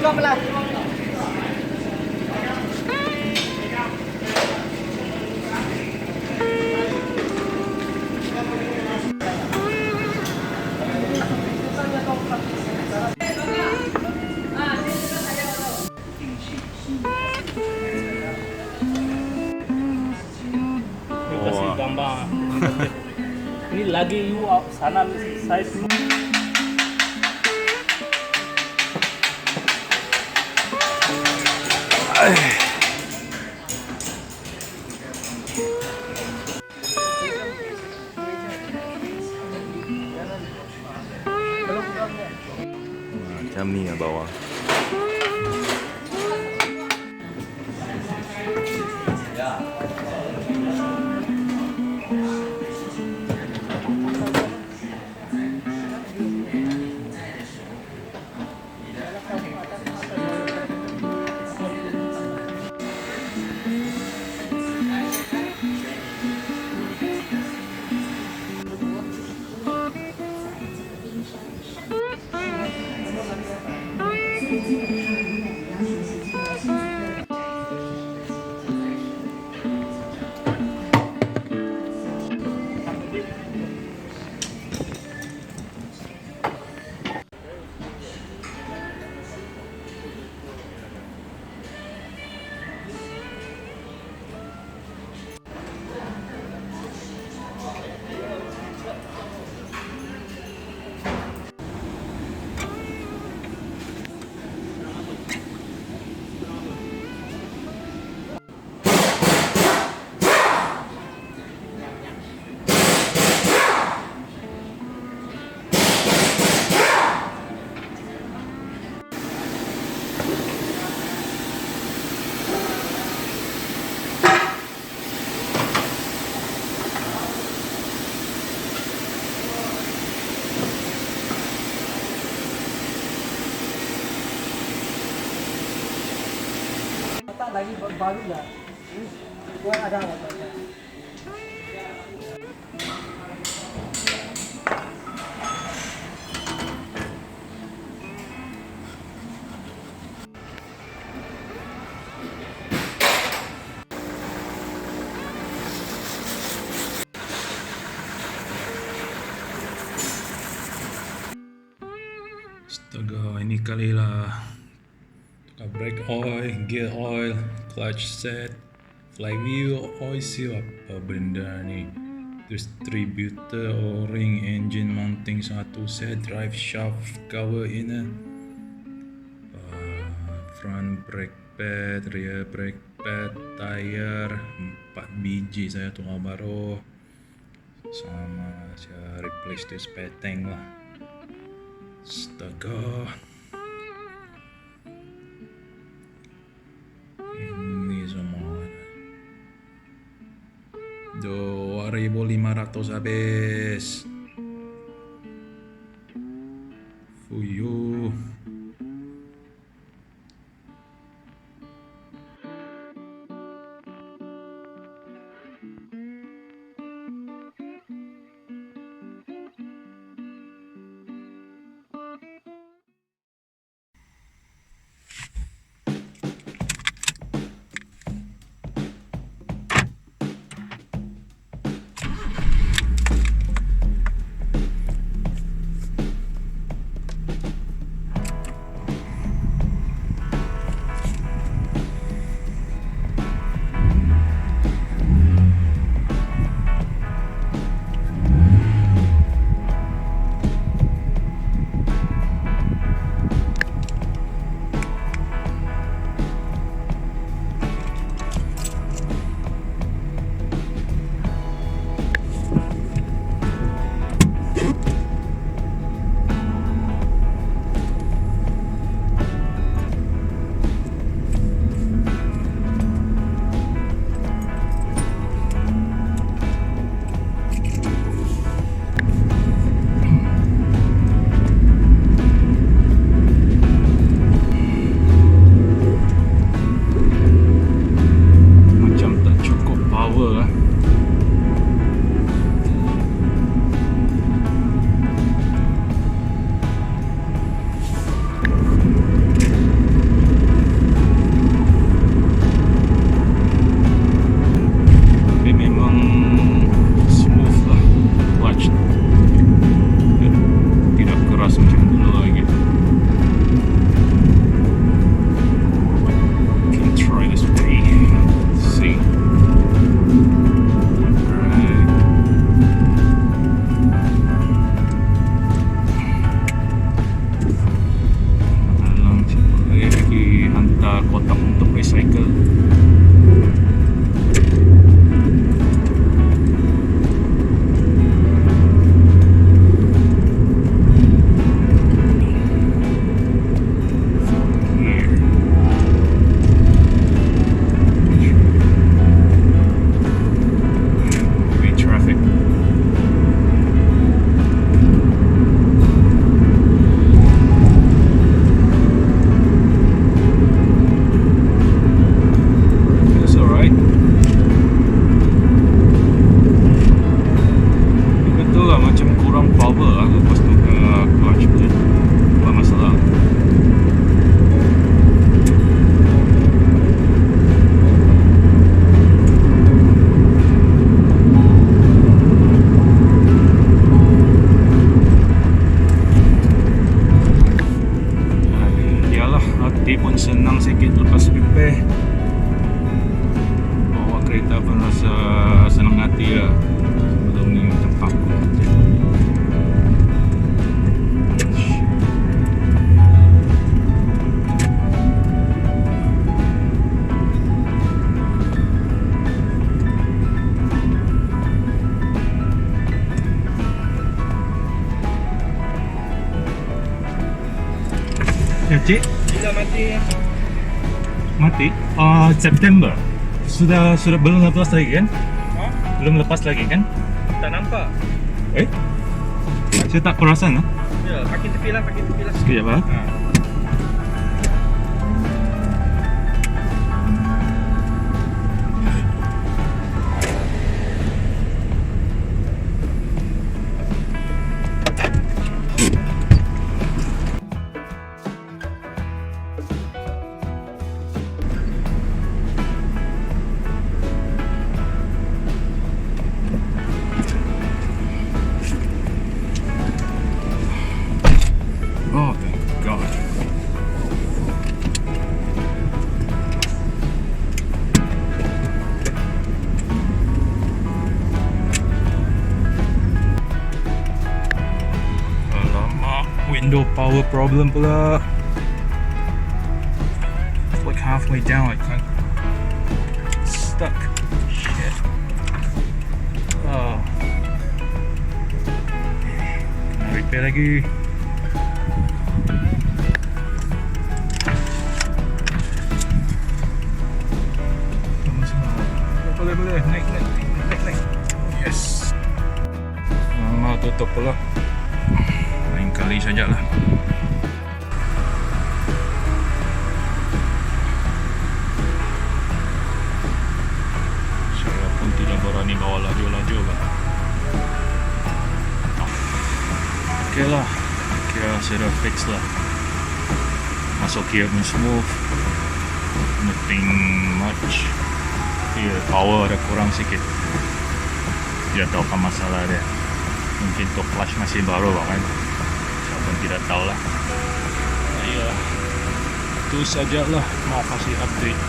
Stop lah. Kasih gambar. Ini lagi you sana saya dulu. Macam ni lah bawah. Lagi baru ya. Buat ada apa? Astaga, ini kali lah. Brake oil, gear oil, clutch set, flywheel oil seal, apa benda ni. Distributor, o-ring, engine mounting satu set, drive shaft cover inner, front brake pad, rear brake pad, tire 4 biji saya tukar baru. Sama saya replace the spare tank lah. Astaga. Ini semua 2.500 habis. Fuyuh. kurang power lah lepas tu clutch pun buat masalah. Yalah, hati pun senang sikit lepas repair. Bawa kereta pun rasa senang hati lah. Sebelum ni macam takut je. Ya cik, Bila mati ya? mati? September. Sudah belum lepas lagi kan? Ha? Belum lepas lagi kan? Tak nampak. Eh? Saya tak perasan lah. Ya, pakai tepi lah, pakai tepi lah. Sekejap lah. Ha. Oh, thank God. Alamak, window power problem pula. It's like halfway down, I can't. Stuck. Shit. Oh. Kena repair lagi. Boleh, naik. Yes. Lama tutup pula. Lain kali sajalah. Saya pun tidak berani bawa laju-laju lah. Okay lah. Kira saya dah fix lah. Masuk gear pun smooth. Nothing much. Power ada kurang sikit. Dia tahu apa masalah dia. Mungkin tu clutch masih baru kan. Saya pun tidak tahu lah. Ya, itu sajalah mau kasih update.